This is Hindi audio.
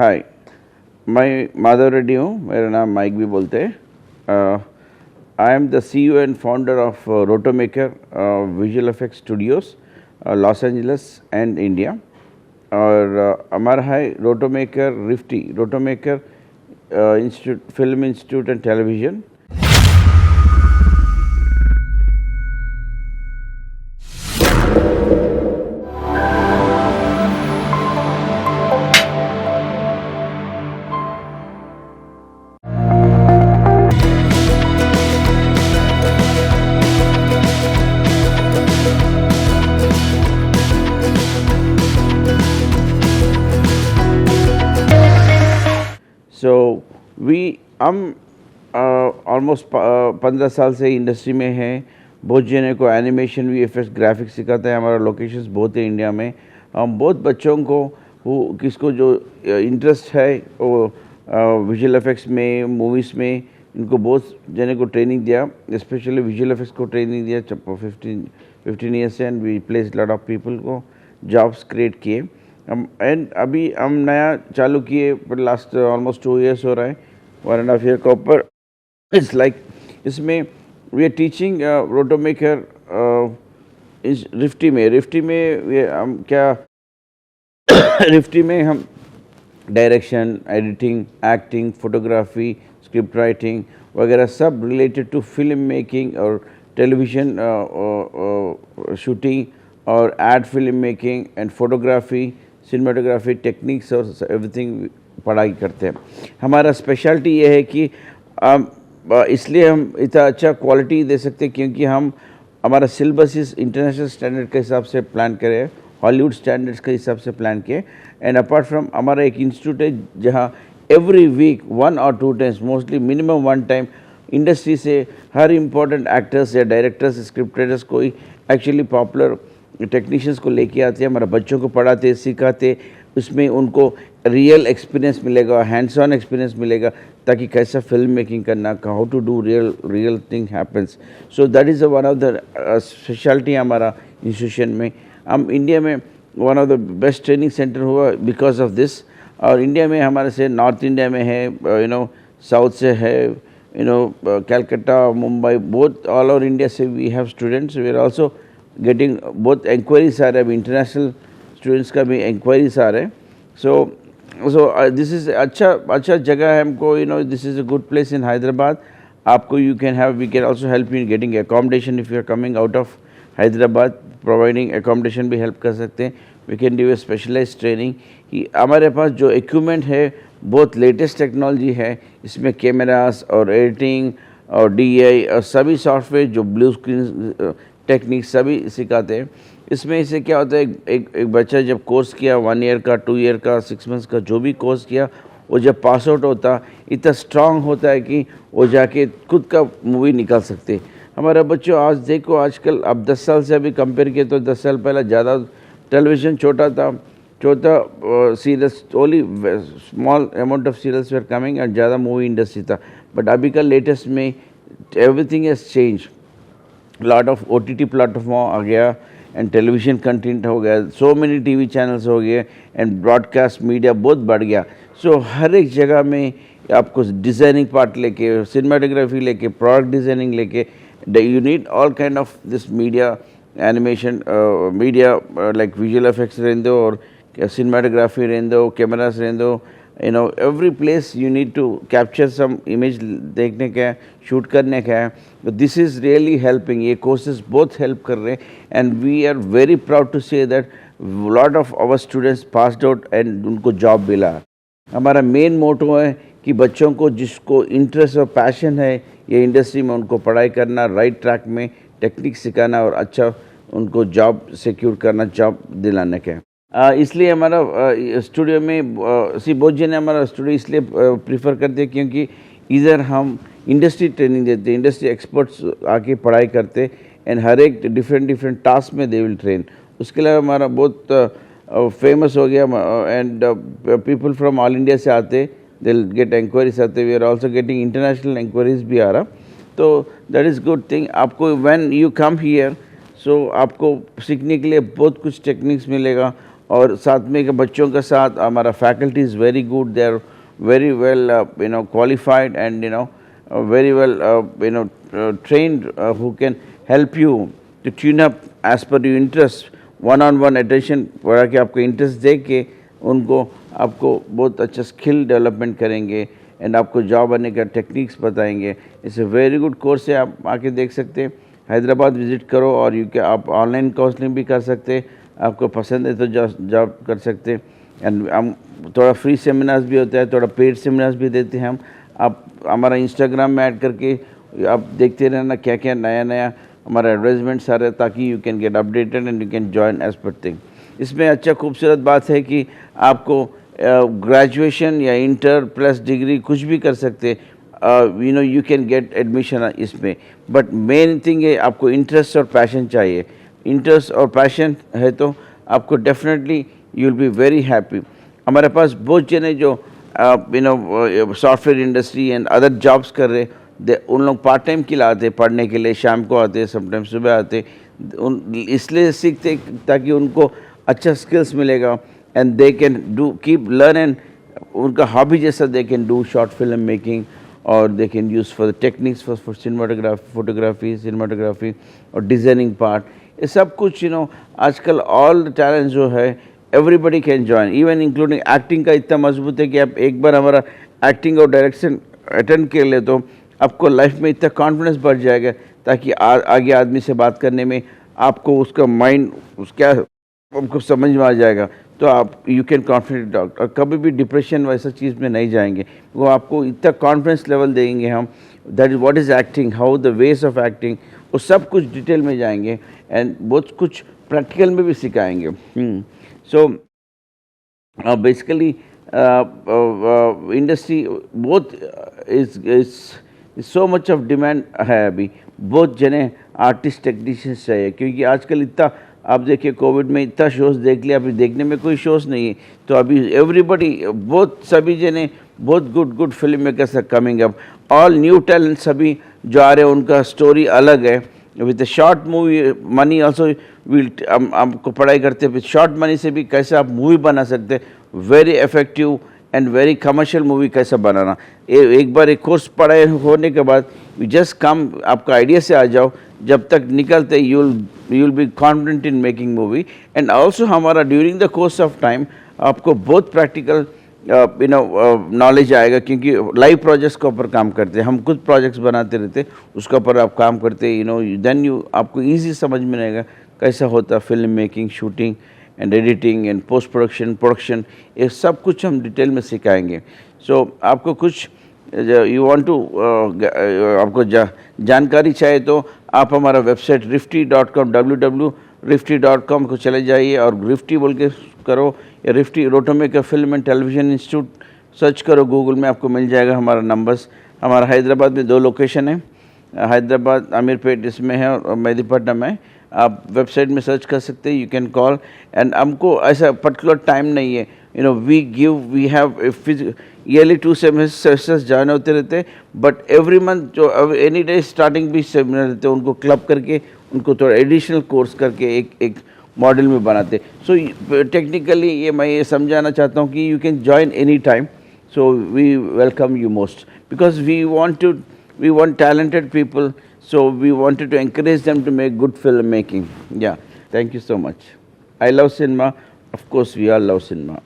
हाय, मैं माधव रेड्डी हूँ, मेरा नाम माइक भी बोलते हैं। I am the CEO and founder of Rotomaker visual effects studios Los Angeles and India. और हमारा है Rotomaker Rotomaker institute, film institute and television. So हम ऑलमोस्ट 15 साल से इंडस्ट्री में हैं। बहुत जने को एनिमेशन वीएफएक्स ग्राफिक्स सिखाते हैं। हमारा लोकेशंस बहुत है इंडिया में। हम बहुत बच्चों को किसको जो इंटरेस्ट है वो विजुअल इफेक्ट्स में, मूवीज़ में, इनको बहुत जने को ट्रेनिंग दिया, स्पेशली विजुअल इफेक्ट्स को ट्रेनिंग दिया 15 ईयर्स से। And we place lot of people को जॉब्स क्रिएट किए। अभी हम नया चालू किए, पर लास्ट ऑलमोस्ट 2 ईयर्स हो रहा है, 1.5 ईयर का ऊपर। इट्स लाइक इसमें वी आर टीचिंग रोटोमेकर रिफ्टी में हम क्या रिफ्टी में हम direction, editing, acting, photography, script writing वगैरह सब रिलेटेड टू फिल्म मेकिंग और टेलीविज़न शूटिंग और ad film making and photography, cinematography techniques और एवरीथिंग पढ़ाई करते हैं। हमारा स्पेशलिटी ये है कि इसलिए हम इतना अच्छा क्वालिटी दे सकते हैं क्योंकि हमारा सिलेबस इस इंटरनेशनल स्टैंडर्ड के हिसाब से प्लान करें, हॉलीवुड स्टैंडर्ड्स के हिसाब से प्लान किए। एंड अपार्ट फ्रॉम हमारा एक इंस्टीट्यूट है जहाँ every week 1 or 2 times, mostly minimum 1 time, industry से हर इम्पोर्टेंट एक्टर्स या डायरेक्टर्स, स्क्रिप्ट राइटर्स कोई एक्चुअली पॉपुलर टेक्नीशियंस को लेके आते हैं, हमारे बच्चों को पढ़ाते, सिखाते। उसमें उनको रियल एक्सपीरियंस मिलेगा, हैंड्स ऑन एक्सपीरियंस मिलेगा, ताकि कैसा फिल्म मेकिंग करना, how to do real thing happens. So that is one of the speciality हमारा इंस्टीट्यूशन में। हम इंडिया में one of the best training centre हुआ बिकॉज ऑफ दिस। और इंडिया में हमारे से नॉर्थ इंडिया में है, साउथ से है, Calcutta, Mumbai, both all over India से we have students. We are also getting बहुत इंक्वायरीज आ रहे हैं, इंटरनेशनल स्टूडेंट्स का भी इंक्वायरीज आ रहे हैं। सो दिस इज़ अच्छा जगह है हमको, this is a good place in Hyderabad. आपको we can also help you in getting accommodation if you are coming out of Hyderabad. Providing accommodation भी हेल्प कर सकते हैं। We can do a specialize training. हमारे पास जो इक्विपमेंट है बहुत लेटेस्ट टेक्नोलॉजी है। इसमें कैमरास और एडिटिंग और DI और सभी सॉफ्टवेयर जो ब्लू स्क्रीन टेक्निक सभी सिखाते हैं। इसमें इससे क्या होता है, एक बच्चा जब कोर्स किया 1 ईयर का, 2 ईयर का, 6 मंथ्स का, जो भी कोर्स किया, वो जब पास आउट होता इतना स्ट्रांग होता है कि वो जाके खुद का मूवी निकाल सकते हैं। हमारा बच्चों आज देखो, आजकल अब 10 साल से अभी कंपेयर किए तो 10 साल पहले ज़्यादा टेलीविज़न छोटा serials, only small amount of serials were coming और ज़्यादा मूवी इंडस्ट्री था। बट अभी का लेटेस्ट में everything has change. Lot of OTT platform आ गया एंड टेलीविज़न कंटेंट हो गया, सो मेनी TV चैनल्स हो गए एंड ब्रॉडकास्ट मीडिया बहुत बढ़ गया। सो हर एक जगह में आपको डिज़ाइनिंग पार्ट लेके, सिनेमाटोग्राफी लेके, प्रोडक्ट डिज़ाइनिंग लेके, you need all kind of this media, animation media, like visual effects रहने दो और cinematography रहने दो, कैमरास रहने दो, every place you need to capture some image देखने का है, शूट करने का है। This is really helping. ये कोर्सेज बहुत हेल्प कर रहे हैं and we are very proud to say that lot of our students passed out and उनको जॉब मिला। हमारा मेन मोटो है कि बच्चों को जिसको इंटरेस्ट और पैशन है ये इंडस्ट्री में, उनको पढ़ाई करना, राइट ट्रैक में टेक्निक सिखाना और अच्छा उनको जॉब सिक्योर करना, जॉब दिलाने का। इसलिए हमारा स्टूडियो में बहुत जने हमारा स्टूडियो इसलिए प्रीफर करते हैं क्योंकि इधर हम इंडस्ट्री ट्रेनिंग देते हैं, इंडस्ट्री एक्सपर्ट्स आके पढ़ाई करते एंड हर एक डिफरेंट टास्क में दे विल ट्रेन। उसके अलावा हमारा बहुत फेमस हो गया and people from all India से आते, दे विल गेट इंक्वायरीज आते। We are also getting international inquiries भी आ रहा, तो दैट इज़ गुड थिंग। आपको when you come here, so आपको सीखने के लिए बहुत कुछ टेक्निक्स मिलेगा और साथ में के बच्चों के साथ हमारा faculty is very good, they are very well qualified and very well trained who can help you to tune up as per your interest, one on one attention पढ़ा के आपको इंटरेस्ट दे के उनको आपको बहुत अच्छा स्किल डेवलपमेंट करेंगे एंड आपको जॉब आने का टेक्निक्स बताएंगे। It's a very good course है, आप आके देख सकते हैं। हैदराबाद विज़िट करो और आप ऑनलाइन काउंसलिंग भी कर सकते हैं, आपको पसंद है तो जॉब कर सकते हैं। एंड हम थोड़ा फ्री सेमिनार्स भी होता है, थोड़ा पेड सेमिनार्स भी देते हैं हम। आप हमारा इंस्टाग्राम में ऐड करके आप देखते रहना क्या क्या नया नया हमारा एडवर्टाइजमेंट्स आ रहा है, ताकि you can get updated and you can join as per thing. इसमें अच्छा खूबसूरत बात है कि आपको ग्रेजुएशन या इंटर प्लस डिग्री कुछ भी कर सकते, यू कैन गेट एडमिशन इसमें। बट मेन थिंग है आपको इंटरेस्ट और पैशन चाहिए। इंटरेस्ट और पैशन है तो आपको definitely you will be very happy. हमारे पास बहुत जने जो software industry and other jobs कर रहे, उन लोग पार्ट टाइम के लिए आते पढ़ने के लिए, शाम को आते, समटाइम सुबह आते, इसलिए सीखते ताकि उनको अच्छा स्किल्स मिलेगा and they can do keep learn and उनका हॉबी जैसा they can do short film making और they can use for the techniques for cinematography और डिज़ाइनिंग पार्ट। ये सब कुछ आजकल ऑल द टैलेंट जो है everybody can join, even including acting का इतना मजबूत है कि आप एक बार हमारा एक्टिंग और डायरेक्शन अटेंड कर ले तो आपको लाइफ में इतना कॉन्फिडेंस बढ़ जाएगा, ताकि आगे आदमी से बात करने में आपको उसका माइंड क्या आपको समझ में आ जाएगा, तो आप यू कैन कॉन्फिडेंट टॉक। और कभी भी डिप्रेशन वैसा चीज़ में नहीं जाएंगे, वो आपको इतना कॉन्फिडेंस लेवल देंगे हम, that is what is acting, how the ways of acting, वो सब कुछ डिटेल में जाएंगे एंड बहुत कुछ प्रैक्टिकल में भी सिखाएंगे। So basically industry both is so much of demand है अभी, बहुत जने आर्टिस्ट टेक्नीशियंस चाहिए, क्योंकि आजकल इतना आप देखिए कोविड में इतना शोज़ देख लिया, अभी देखने में कोई शोज़ नहीं है, तो अभी एवरीबडी बहुत सभी जने बहुत good film makers are coming up, all new talent सभी जो आ रहे हैं, उनका स्टोरी अलग है। With short movie money also will, आपको पढ़ाई करते हैं शॉर्ट मनी से भी कैसे आप मूवी बना सकते हैं, very effective and very commercial movie कैसे बनाना। एक बार एक कोर्स पढ़ाई होने के बाद यू जस्ट कम, आपका आइडिया से आ जाओ, जब तक निकलते you will be confident in making movie. And also हमारा during the course of time आपको बहुत प्रैक्टिकल नॉलेज आएगा, क्योंकि लाइव प्रोजेक्ट्स के ऊपर काम करते हैं हम, खुद प्रोजेक्ट्स बनाते रहते, उसके ऊपर आप काम करते देन आपको ईजी समझ में आएगा कैसा होता film making, shooting and editing and post production, ये सब कुछ हम डिटेल में सिखाएंगे। सो आपको कुछ यू वांट टू आपको जानकारी चाहिए तो आप हमारा वेबसाइट rifty.com www.rifty.com को चले जाइए और रिफ्टी बोल के करो, या रिफ्टी रोटोमेकर film and television institute search करो गूगल में, आपको मिल जाएगा हमारा नंबर्स। हमारा हैदराबाद में 2 लोकेशन है, हैदराबाद अमीरपेट इसमें है और मेहदीपट्टनम है। आप वेबसाइट में सर्च कर सकते हैं, यू कैन कॉल। एंड हमको ऐसा पर्टिकुलर टाइम नहीं है, वी हैव ईयरली 2 सेमेस्टर्स जाने होते रहते, बट एवरी मंथ जो एनी डे स्टार्टिंग भी सेमिनार रहते हैं, उनको क्लब करके उनको थोड़ा एडिशनल कोर्स करके एक मॉडल में बनाते। सो टेक्निकली ये मैं ये समझाना चाहता हूँ कि you can join any time, so we welcome you most, because we want talented people, so we wanted to encourage them to make good film making. Yeah, thank you so much. I love cinema, of course we all love cinema.